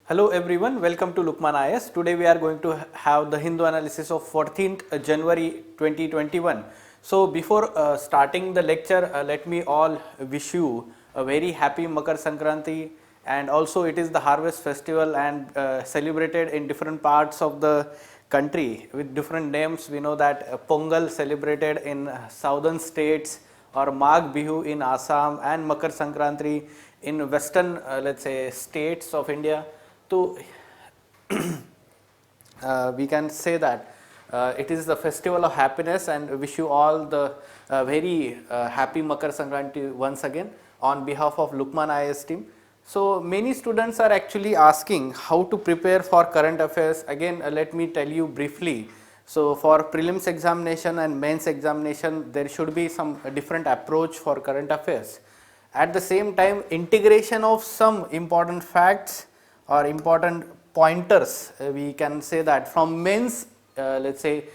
Hello everyone, welcome to Lukman IS. Today we are going to have the Hindu analysis of 14th January 2021. So before starting the lecture, let me all wish you a very happy Makar Sankranti, and also it is the harvest festival and celebrated in different parts of the country with different names. We know that Pongal celebrated in southern states, or Magh Bihu in Assam, and Makar Sankranti in western let's say states of India. So we can say that it is the festival of happiness, and wish you all the very happy Makar Sankranti once again on behalf of Lukman IS team. So many students are actually asking how to prepare for current affairs. Again, let me tell you briefly. So for prelims examination and mains examination, there should be some different approach for current affairs. At the same time, integration of some important facts or important pointers, we can say that from mains let's say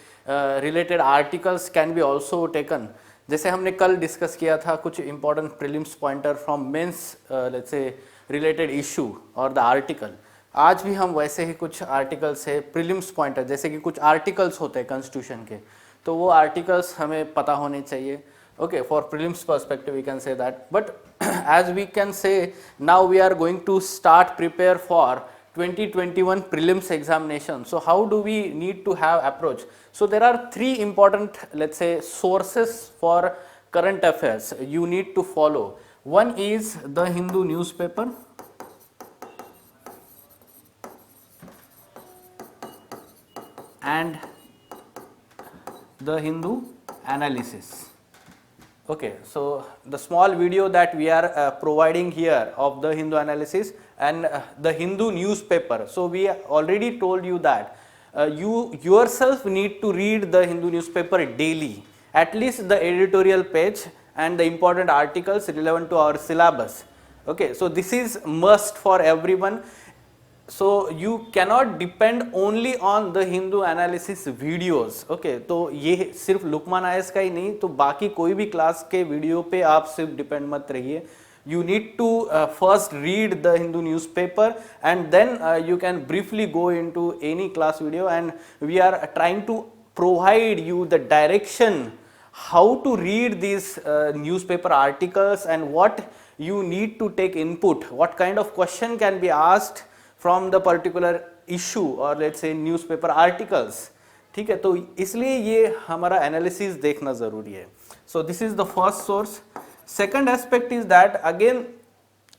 related articles can be also taken. जैसे हमने कल discuss किया था कुछ important prelims pointer from mains let's say related issue or the article, आज भी हम वैसे ही कुछ आर्टिकल्स है प्रीलिम्स पॉइंटर, जैसे कि कुछ आर्टिकल्स होते हैं कॉन्स्टिट्यूशन के, तो वो आर्टिकल्स हमें पता होने चाहिए. Okay, for prelims perspective we can say that, but as we can say now we are going to start prepare for 2021 prelims examination. So how do we need to have approach? So there are three important, let's say, sources for current affairs you need to follow. One is the Hindu newspaper, and the Hindu analysis. Okay, so the small video that we are providing here of the Hindu analysis and the Hindu newspaper. So we already told you that you yourself need to read the Hindu newspaper daily, at least the editorial page and the important articles relevant to our syllabus. Okay, so this is must for everyone. So you cannot depend only on the Hindu analysis videos. Okay, तो ये सिर्फ Lukman IAS का ही नहीं, तो बाकी कोई भी class के वीडियो पे आप सिर्फ डिपेंड मत रहिए. You need to first read the Hindu newspaper, and then you can briefly go into any class video, and we are trying to provide you the direction how to read these newspaper articles and what you need to take input, what kind of question can be asked from the particular issue or let's say newspaper articles. ठीक है, तो इसलिए ये हमारा analysis देखना ज़रूरी है. So this is the first source. Second aspect is that again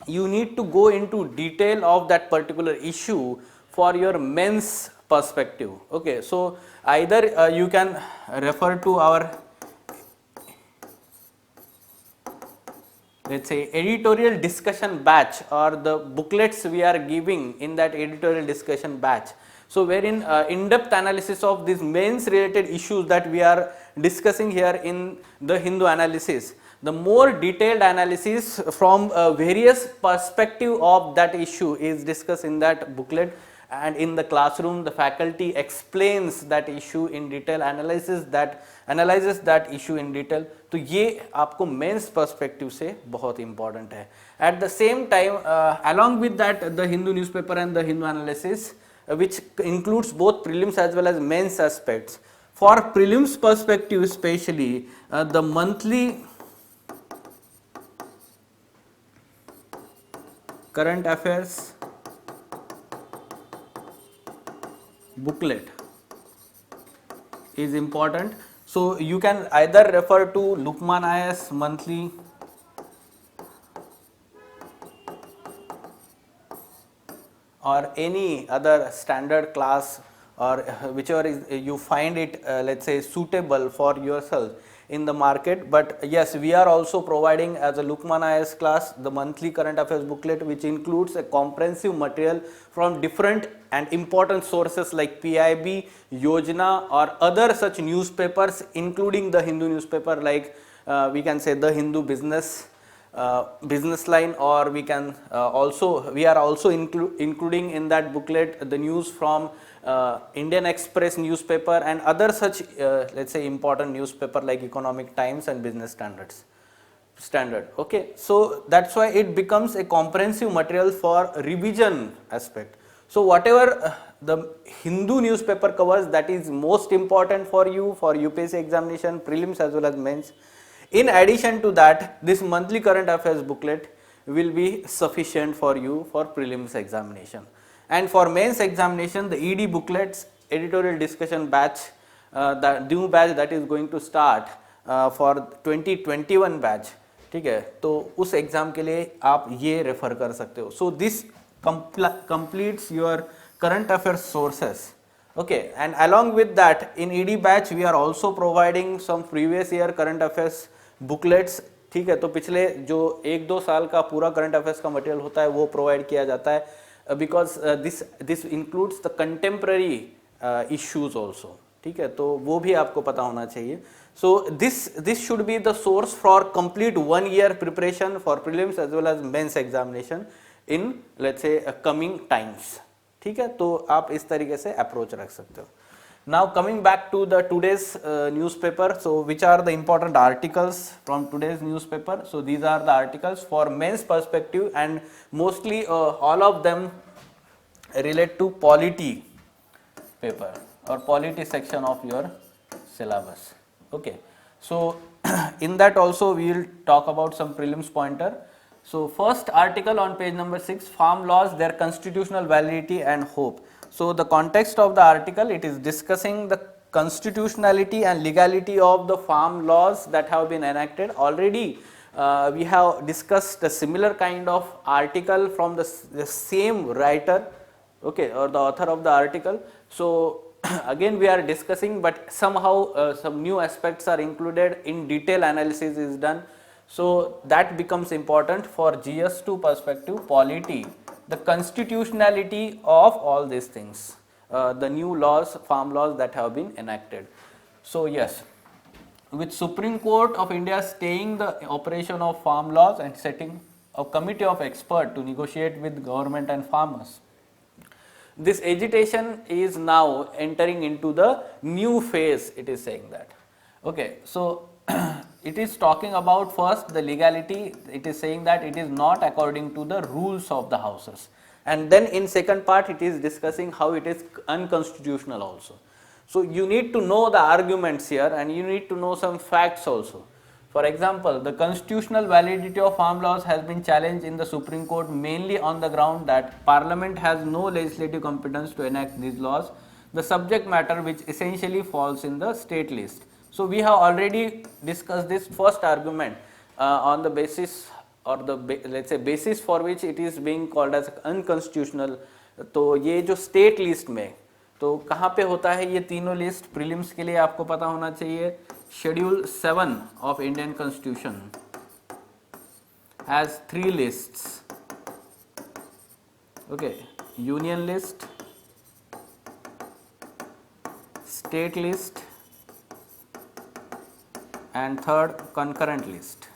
you need to go into detail of that particular issue for your mains perspective. Okay, so either you can refer to our, let's say, editorial discussion batch or the booklets we are giving in that editorial discussion batch. So wherein in-depth analysis of these mains related issues that we are discussing here in the Hindu analysis, the more detailed analysis from various perspective of that issue is discussed in that booklet, and in the classroom the faculty explains that issue in detail, analyzes that issue in detail. तो ये आपको mains perspective से बहुत important है. At the same time, along with that, the Hindu newspaper and the Hindu analysis, which includes both prelims as well as mains aspects. For prelims perspective especially, the monthly current affairs booklet is important. So you can either refer to Lukman IS monthly or any other standard class, or whichever is you find it let's say suitable for yourself in the market. But yes, we are also providing as a Lukman IS class the monthly current affairs booklet, which includes a comprehensive material from different and important sources like PIB, Yojana or other such newspapers, including the Hindu newspaper like we can say the Hindu business line, or we can we are also including in that booklet the news from Indian Express newspaper and other such let's say important newspaper like Economic Times and Business Standard. Okay, so that's why it becomes a comprehensive material for revision aspect. So whatever the Hindu newspaper covers, that is most important for you for UPSC examination, prelims as well as mains. In addition to that, this monthly current affairs booklet will be sufficient for you for prelims examination. And for mains examination, the ED booklets, editorial discussion batch, the new batch that is going to start for 2021 batch, ठीक है, तो उस exam के लिए आप ये refer कर सकते हो. So this completes your current affairs sources. Okay, and along with that, in ED batch we are also providing some previous year current affairs booklets. ठीक है, तो पिछले जो 1-2 साल का पूरा करंट अफेयर्स का मटेरियल होता है वो प्रोवाइड किया जाता है, because this includes the contemporary issues also. ठीक है, तो वो भी आपको पता होना चाहिए. So this should be the source for complete 1 year preparation for prelims as well as mains examination in let's say coming times. ठीक है, तो आप इस तरीके से अप्रोच रख सकते हो. Now coming back to the today's newspaper, so which are the important articles from today's newspaper? So these are the articles for men's perspective, and mostly all of them relate to polity paper or polity section of your syllabus. Okay, so in that also we will talk about some prelims pointer. So first article on page number 6, farm laws, their constitutional validity and hope. So the context of the article, it is discussing the constitutionality and legality of the farm laws that have been enacted. Already we have discussed a similar kind of article from the same writer, okay, or the author of the article. So again we are discussing, but somehow some new aspects are included, in detail analysis is done. So that becomes important for GS2 perspective, polity, the constitutionality of all these things, the new laws, farm laws that have been enacted. So yes, with Supreme Court of India staying the operation of farm laws and setting a committee of experts to negotiate with government and farmers, this agitation is now entering into the new phase, it is saying that. Okay, so it is talking about first the legality. It is saying that it is not according to the rules of the houses, and then in second part it is discussing how it is unconstitutional also. So you need to know the arguments here, and you need to know some facts also. For example, the constitutional validity of farm laws has been challenged in the Supreme Court mainly on the ground that Parliament has no legislative competence to enact these laws, the subject matter which essentially falls in the state list. So we have already discussed this first argument on the basis, or the let's say basis for which it is being called as unconstitutional. तो ये जो state list में, तो कहाँ पे होता है ये तीनों लिस्ट? प्रीलिम्स के लिए आपको पता होना चाहिए. Schedule 7 of Indian constitution has 3 lists. Okay, union list, state list, and third concurrent list.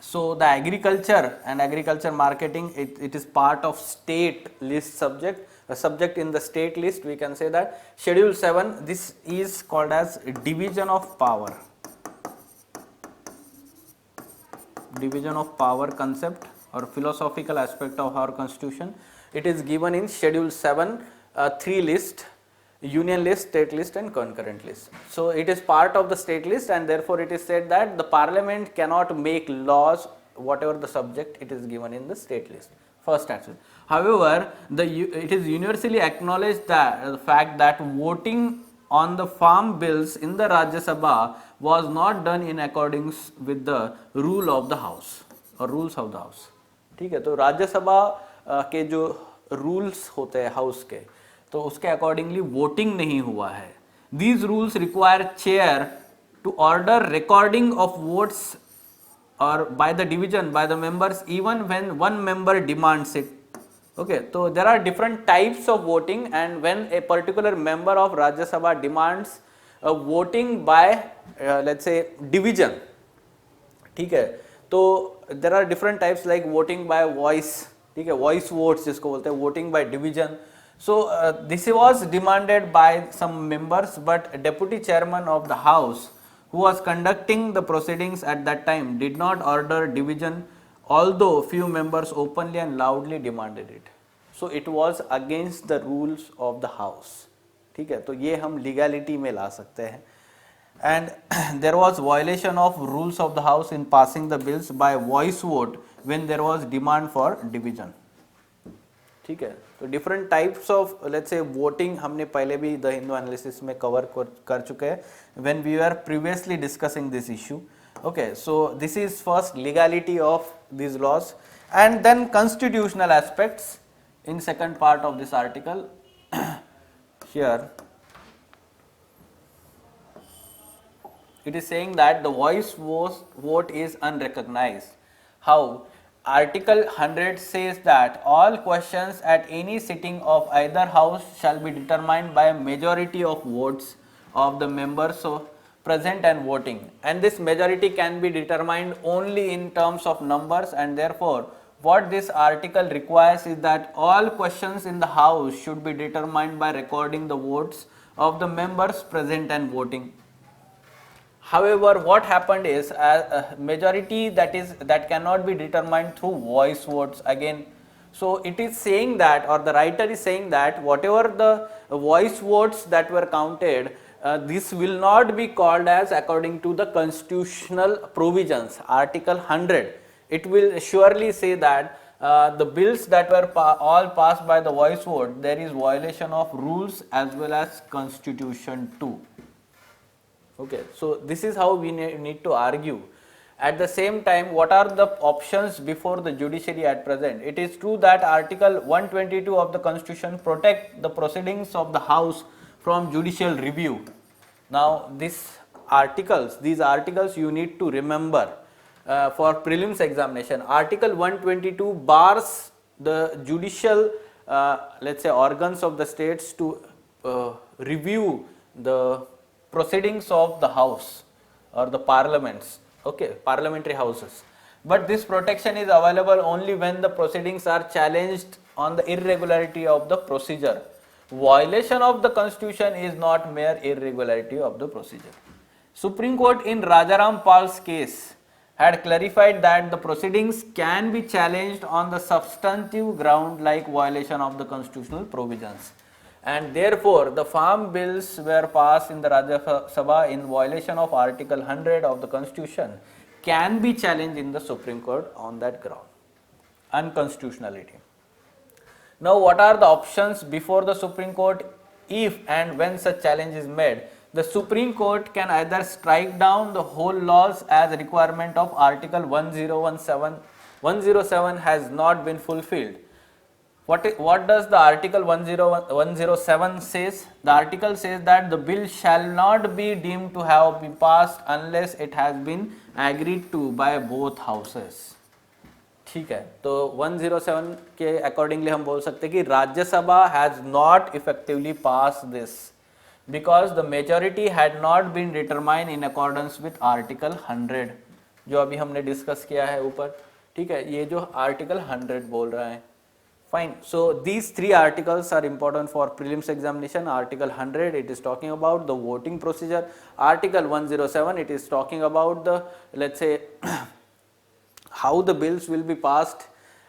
So the agriculture and agriculture marketing, it is part of state list subject, a subject in the state list. We can say that schedule 7, this is called as division of power. Division of power concept or philosophical aspect of our constitution. It is given in schedule 7, 3 list: union list, state list and concurrent list. So it is part of the state list, and therefore it is said that the parliament cannot make laws whatever the subject it is given in the state list. First aspect. However, it is universally acknowledged that the fact that voting on the farm bills in the Rajya Sabha was not done in accordance with the rule of the house or rules of the house. ठीक है, तो राज्य सभा के जो rules होते हैं house के, तो उसके अकॉर्डिंगली वोटिंग नहीं हुआ है. These rules require chair to order recording of votes or by the division by the members even when one member demands it. Okay, so there are different types of voting, and when a particular member of Rajya Sabha demands a voting by let's say division, ठीक है, तो there are different types like voting by voice, ठीक है, voice votes जिसको बोलते हैं, voting by division. So this was demanded by some members, but deputy chairman of the house who was conducting the proceedings at that time did not order division although few members openly and loudly demanded it. So it was against the rules of the house. ठीक है, तो ये हम legality में ला सकते हैं. And there was violation of rules of the house in passing the bills by voice vote when there was demand for division. ठीक है, तो different types of let's say voting हमने पहले भी द हिंदू एनालिसिस में कवर कर चुके हैं when we are previously discussing this issue. Okay, so this is first legality of this laws and then constitutional aspects in second part of this article. Here it is saying that the voice vote is unrecognized. How? Article 100 says that all questions at any sitting of either house shall be determined by a majority of votes of the members so present and voting, and this majority can be determined only in terms of numbers, and therefore what this article requires is that all questions in the house should be determined by recording the votes of the members present and voting. However, what happened is a majority that cannot be determined through voice votes again. So it is saying that, or the writer is saying that whatever the voice votes that were counted, this will not be called as according to the constitutional provisions. Article 100, it will surely say that the bills that were all passed by the voice vote, there is violation of rules as well as constitution too. Okay, so this is how we need to argue. At the same time, what are the options before the judiciary at present? It is true that Article 122 of the Constitution protect the proceedings of the House from judicial review. Now, these articles you need to remember for prelims examination. Article 122 bars the judicial, let's say, organs of the states to review the proceedings of the house or the parliaments, okay, parliamentary houses. But this protection is available only when the proceedings are challenged on the irregularity of the procedure. Violation of the constitution is not mere irregularity of the procedure. Supreme Court in Rajaram Pal's case had clarified that the proceedings can be challenged on the substantive ground like violation of the constitutional provisions. And therefore, the farm bills were passed in the Rajya Sabha in violation of Article 100 of the Constitution can be challenged in the Supreme Court on that ground, unconstitutionality. Now, what are the options before the Supreme Court if and when such challenge is made? The Supreme Court can either strike down the whole laws as a requirement of Article 1017. 107 has not been fulfilled. What does the Article 107 says? The article says that the bill shall not be deemed to have been passed unless it has been agreed to by both houses. ठीक है, तो 107 के accordingly हम बोल सकते हैं कि Rajya Sabha has not effectively pass this because the majority had not been determine in accordance with article 100 जो अभी हमने डिस्कस किया है ऊपर. ठीक है, ये जो आर्टिकल 100 बोल रहा है. Fine. So these three articles are important for prelims examination. Article 100, it is talking about the voting procedure. Article 107, it is talking about the, let's say, how the bills will be passed,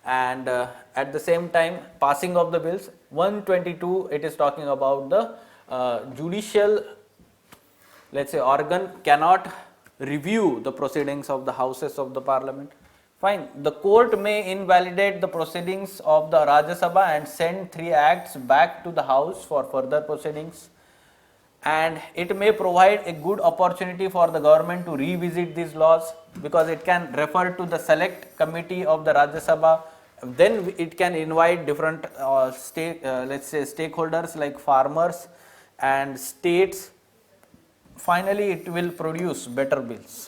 and at the same time passing of the bills. 122, it is talking about the judicial, let's say, organ cannot review the proceedings of the houses of the parliament. Fine. The court may invalidate the proceedings of the Rajya Sabha and send 3 acts back to the house for further proceedings, and it may provide a good opportunity for the government to revisit these laws because it can refer to the select committee of the Rajya Sabha. Then it can invite different let's say stakeholders like farmers and states. Finally, it will produce better bills.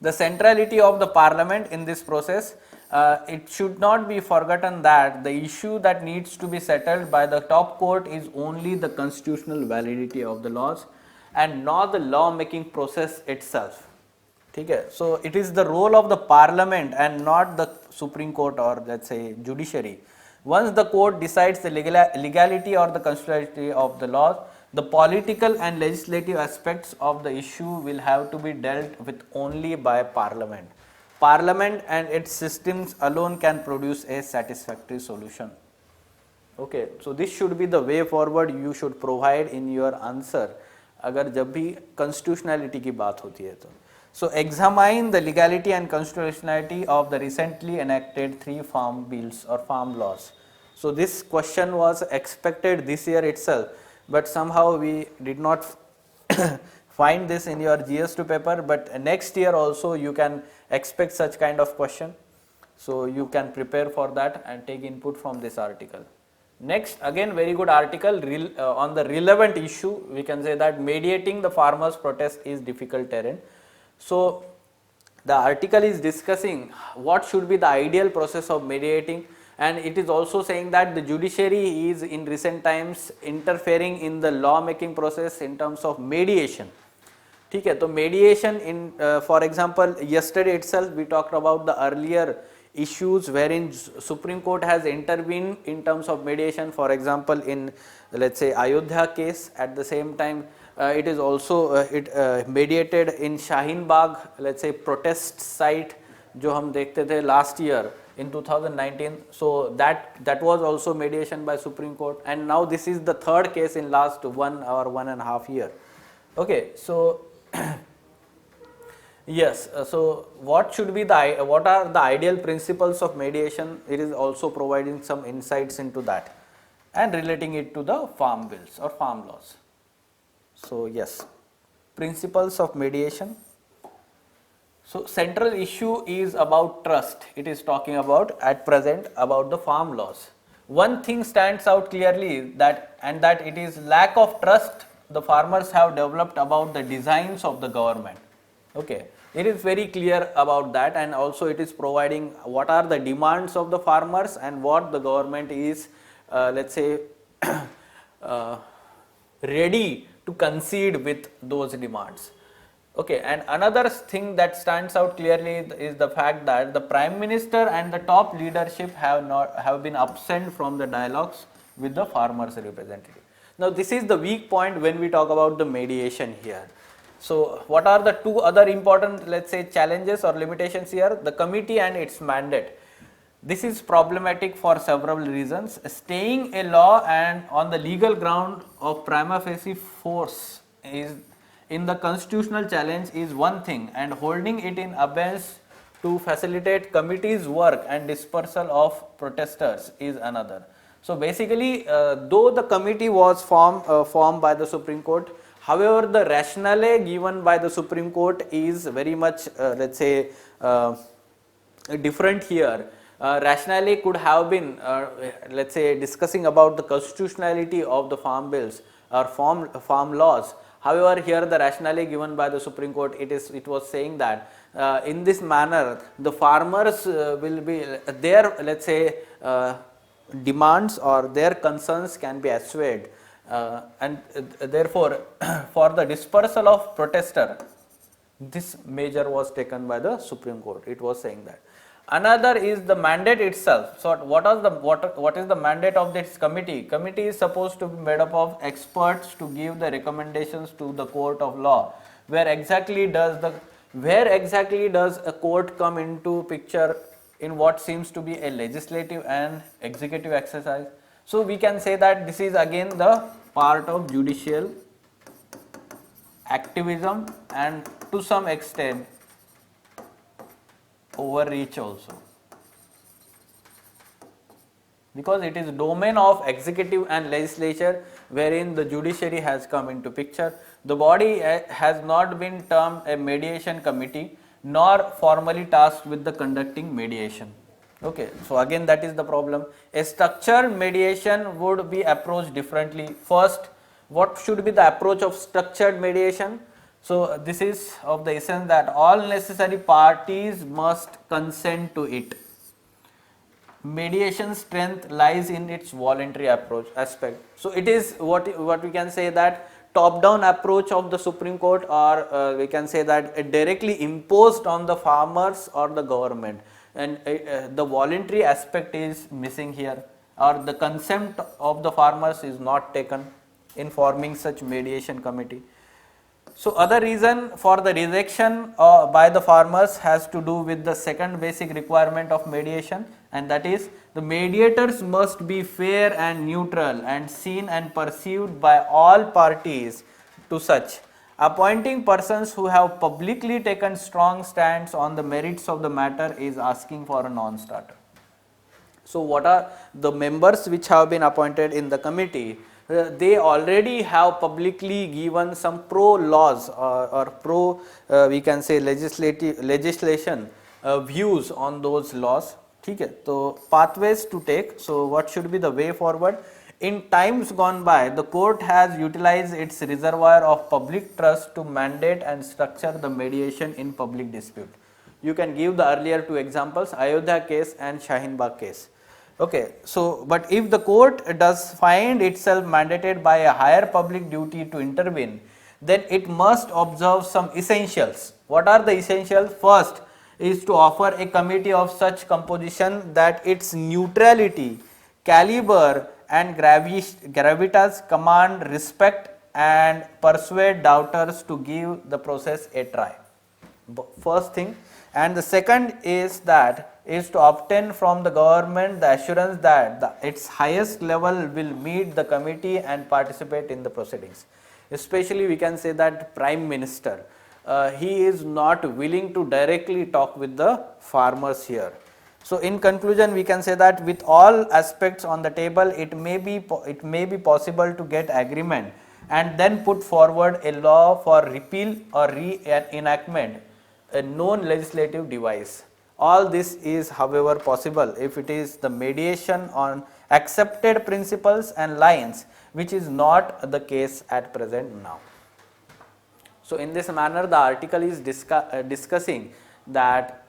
The centrality of the parliament in this process, it should not be forgotten that the issue that needs to be settled by the top court is only the constitutional validity of the laws and not the law making process itself. ठीक है, so it is the role of the parliament and not the Supreme Court or let's say judiciary. Once the court decides the legality or the constitutionality of the laws, the political and legislative aspects of the issue will have to be dealt with only by parliament. Parliament and its systems alone can produce a satisfactory solution. Okay, so this should be the way forward you should provide in your answer अगर जब भी constitutionality की बात होती है तो. So examine the legality and constitutionality of the recently enacted 3 farm bills or farm laws. So this question was expected this year itself, but somehow we did not find this in your GS2 paper, but next year also you can expect such kind of question. So you can prepare for that and take input from this article. Next, again very good article on the relevant issue. We can say that mediating the farmers' protest is difficult terrain. So the article is discussing what should be the ideal process of mediating, and it is also saying that the judiciary is in recent times interfering in the law making process in terms of mediation. ठीक है, तो mediation in for example yesterday itself we talked about the earlier issues wherein Supreme Court has intervened in terms of mediation, for example in let's say Ayodhya case. At the same time it is also mediated in Shaheen Bagh, let's say protest site जो हम देखते थे last year in 2019. So that was also mediation by Supreme Court, and now this is the third case in last 1 or 1.5 year. Okay, so yes, so what should be what are the ideal principles of mediation? It is also providing some insights into that and relating it to the farm bills or farm laws. So yes, principles of mediation. So central issue is about trust. It is talking about at present about the farm laws. One thing stands out clearly that it is lack of trust the farmers have developed about the designs of the government. Okay, it is very clear about that, and also it is providing what are the demands of the farmers and what the government is let's say ready to concede with those demands. Okay, and another thing that stands out clearly is the fact that the Prime Minister and the top leadership have been absent from the dialogues with the farmers' representative. Now this is the weak point when we talk about the mediation here. So what are the two other important, let's say, challenges or limitations here? The committee and its mandate. This is problematic for several reasons. Staying a law and on the legal ground of prima facie force is in the constitutional challenge is one thing, and holding it in abeyance to facilitate committee's work and dispersal of protesters is another. So basically, though the committee was formed by the Supreme Court, however, the rationale given by the Supreme Court is very much, let's say, different here. Rationale could have been, let's say, discussing about the constitutionality of the farm bills or farm laws. However, here the rationale given by the Supreme Court, it was saying that in this manner the farmers will be their, let's say, demands or their concerns can be assuaged, and therefore for the dispersal of protester, this measure was taken by the Supreme Court. It was saying that. Another is the mandate itself. So what is the mandate of this committee? Committee is supposed to be made up of experts to give the recommendations to the court of law. Where exactly does a court come into picture in what seems to be a legislative and executive exercise? So we can say that this is again the part of judicial activism and to some extent overreach also, because it is domain of executive and legislature wherein the judiciary has come into picture. The body has not been termed a mediation committee nor formally tasked with the conducting mediation. Okay, so again that is the problem. A structured mediation would be approached differently. First, what should be the approach of structured mediation? So this is of the essence that all necessary parties must consent to it. Mediation strength lies in its voluntary approach aspect. So it is what we can say that top down approach of the Supreme Court, or we can say that directly imposed on the farmers or the government, and the voluntary aspect is missing here, or the consent of the farmers is not taken in forming such mediation committee. So other reason for the rejection by the farmers has to do with the second basic requirement of mediation, and that is the mediators must be fair and neutral and seen and perceived by all parties to such. Appointing persons who have publicly taken strong stands on the merits of the matter is asking for a non-starter. So what are the members which have been appointed in the committee? They already have publicly given some pro laws or pro we can say legislation views on those laws. ठीक है, तो pathways to take. So what should be the way forward? In times gone by, the court has utilized its reservoir of public trust to mandate and structure the mediation in public dispute. You can give the earlier two examples, Ayodhya case and Shaheen Bagh case. Okay, so but if the court does find itself mandated by a higher public duty to intervene, then it must observe some essentials. What are the essentials? First is to offer a committee of such composition that its neutrality, caliber and gravitas command respect and persuade doubters to give the process a try. First thing. And the second is to obtain from the government the assurance that its highest level will meet the committee and participate in the proceedings. Especially we can say that Prime Minister, he is not willing to directly talk with the farmers here. So in conclusion, we can say that with all aspects on the table, it may be possible to get agreement and then put forward a law for repeal or reenactment, a known legislative device. All this is however possible if it is the mediation on accepted principles and lines, which is not the case at present now. So in this manner the article is discussing that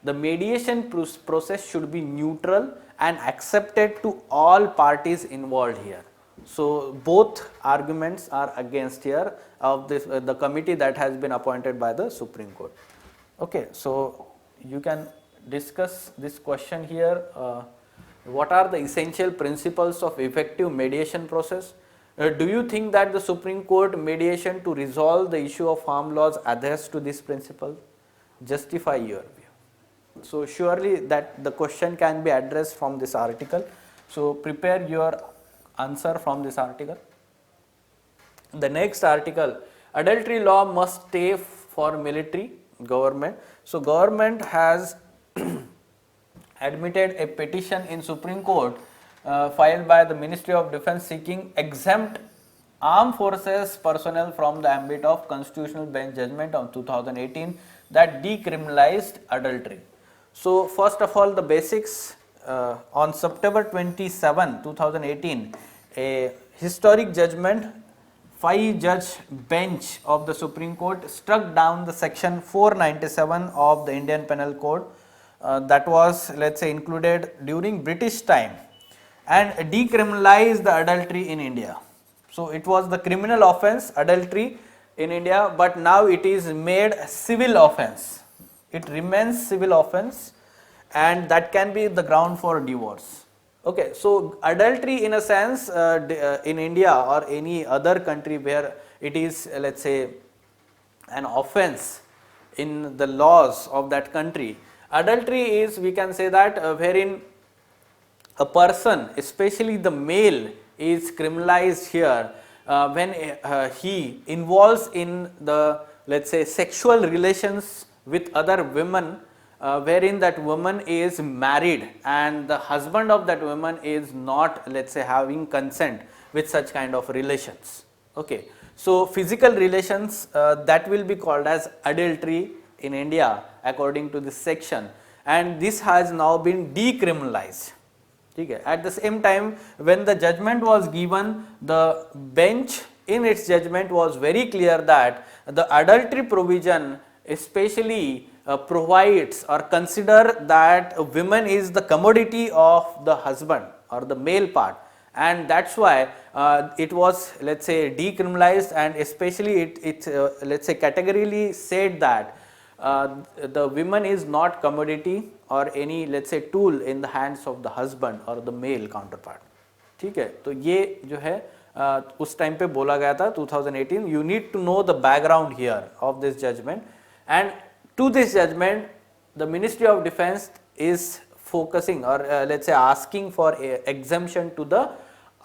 the mediation process should be neutral and accepted to all parties involved here. So both arguments are against here of this the committee that has been appointed by the Supreme Court. Okay, so you can discuss this question here. What are the essential principles of effective mediation process? Do you think that the Supreme Court mediation to resolve the issue of farm laws adheres to this principle? Justify your view. So surely that the question can be addressed from this article. So prepare your answer from this article. The next article, adultery law must stay for military government. So government has admitted a petition in Supreme Court filed by the Ministry of Defence seeking exempt armed forces personnel from the ambit of Constitutional Bench judgment of 2018 that decriminalized adultery. So first of all, the basics. On September 27, 2018, a historic judgment, 5-judge bench of the Supreme Court struck down the section 497 of the Indian Penal Code that was, let's say, included during British time and decriminalized the adultery in India. So it was the criminal offence, adultery in India, but now it is made civil offence. It remains civil offence, and that can be the ground for divorce. Okay, so adultery in a sense in India or any other country where it is, let's say, an offence in the laws of that country, adultery is, we can say that wherein a person, especially the male, is criminalized here when he involves in the, let's say, sexual relations with other women, wherein that woman is married and the husband of that woman is not, let's say, having consent with such kind of relations. Okay, so physical relations that will be called as adultery in India according to this section, and this has now been decriminalized. Okay. At the same time, when the judgment was given, the bench in its judgment was very clear that the adultery provision especially provides or consider that a woman is the commodity of the husband or the male part, and that's why it was, let's say, decriminalized, and especially it let's say categorically said that the woman is not commodity or any, let's say, tool in the hands of the husband or the male counterpart. ठीक है, तो ये जो है उस time पे बोला गया था 2018. You need to know the background here of this judgment, and to this judgment the Ministry of Defense is focusing or let's say asking for a exemption to the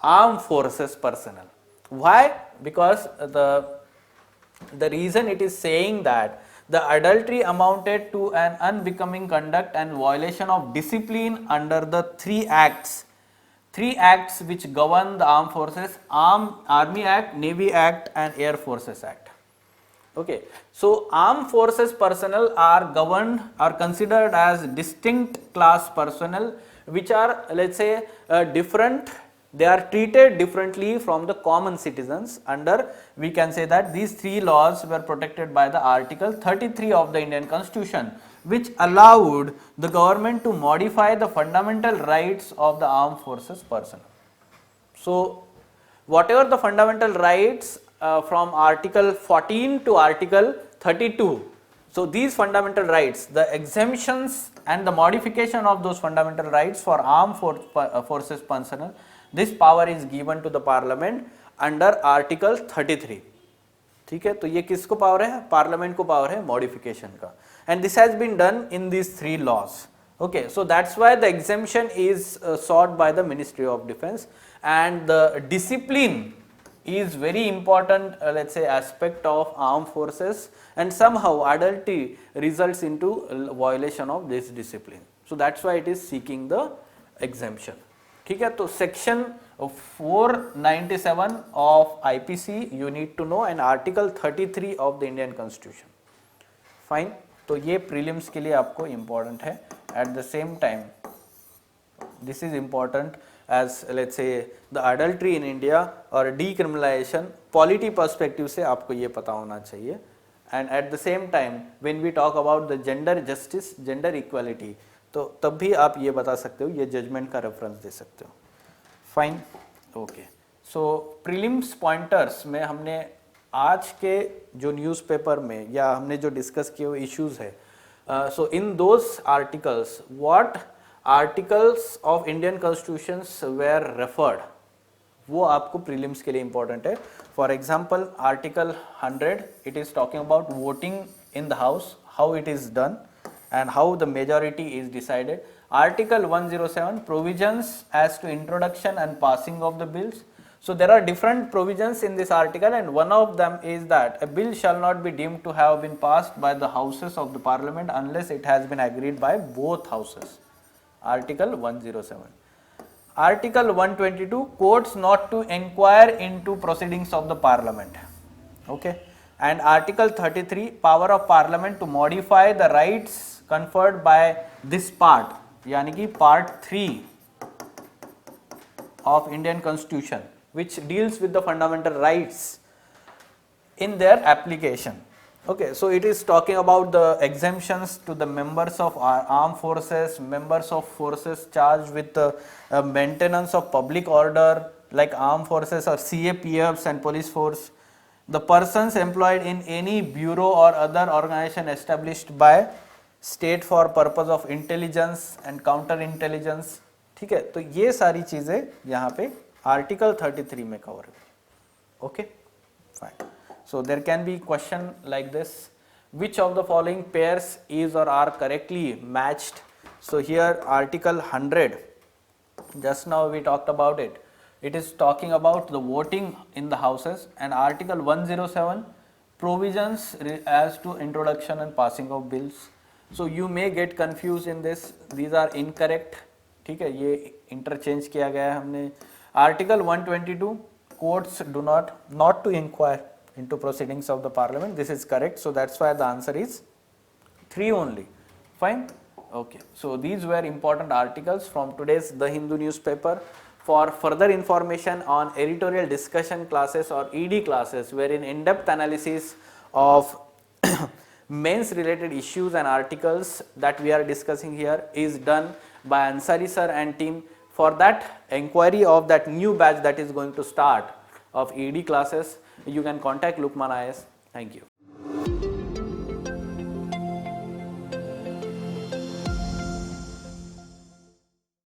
armed forces personnel. Why? Because the reason it is saying that the adultery amounted to an unbecoming conduct and violation of discipline under the three acts which govern the armed forces: Army Act, Navy Act and Air Forces Act. Okay, so armed forces personnel are governed or considered as distinct class personnel, which are, let's say, different. They are treated differently from the common citizens. Under, we can say that these three laws were protected by the Article 33 of the Indian Constitution, which allowed the government to modify the fundamental rights of the armed forces personnel. So whatever the fundamental rights from Article 14 to Article 32, so these fundamental rights, the exemptions and the modification of those fundamental rights for armed forces personnel, this power is given to the parliament under Article 33. ठीक है, तो ये किसको power है? Parliament को power है modification का, and this has been done in this three laws. Okay, so that's why the exemption is sought by the Ministry of Defense, and the discipline is very important, let's say, aspect of armed forces, and somehow adultery results into violation of this discipline. So that's why it is seeking the exemption. ठीक है, तो section 497 of IPC you need to know, and Article 33 of the Indian Constitution. Fine. तो ये prelims के लिए आपको important है. At the same time this is important as let's say the adultery in India और डीक्रिमिनलाइजेशन पॉलिटी पर्सपेक्टिव से आपको ये पता होना चाहिए. And at the same time when we talk about the gender justice, gender equality, तो तब भी आप ये बता सकते हो, ये जजमेंट का रेफरेंस दे सकते हो. फाइन. ओके, सो प्रीलिम्स पॉइंटर्स में हमने आज के जो न्यूज़पेपर में या हमने जो डिस्कस किए हुए इश्यूज है, so in those articles what articles of Indian constitutions where referred, वो आपको प्रीलिम्स के लिए इंपॉर्टेंट है. For example article 100, it is talking about voting in the house, how it is done and how the majority is decided. Article 107, provisions as to introduction and passing of the bills. So there are different provisions in this article, and one of them is that a bill shall not be deemed to have been passed by the houses of the parliament unless it has been agreed by both houses. Article 107. Article 122, courts not to inquire into proceedings of the parliament. Okay. And Article 33, power of parliament to modify the rights conferred by this part, यानी कि part 3 of Indian Constitution, which deals with the fundamental rights in their application. Okay, so it is talking about the exemptions to the members of armed forces, members of forces charged with the maintenance of public order, like armed forces or CAPFs and police force, the persons employed in any bureau or other organization established by state for purpose of intelligence and counter intelligence. ठीक है, तो ये सारी चीजें यहाँ पे article 33 में cover है. Okay, fine. So there can be question like this, which of the following pairs is or are correctly matched? So here article 100, just now we talked about it. It is talking about the voting in the houses, and article 107, provisions as to introduction and passing of bills. So you may get confused in this, these are incorrect. ठीक है, ये interchange किया गया है हमने. Article 122, courts do not to inquire into proceedings of the parliament. This is correct, so that's why the answer is 3 only. Fine. Okay, so these were important articles from today's The Hindu newspaper. For further information on editorial discussion classes or ED classes, wherein in-depth analysis of mains related issues and articles that we are discussing here is done by Ansari sir and team. For that inquiry of that new batch that is going to start of ED classes, you can contact Lukman IS. Thank you.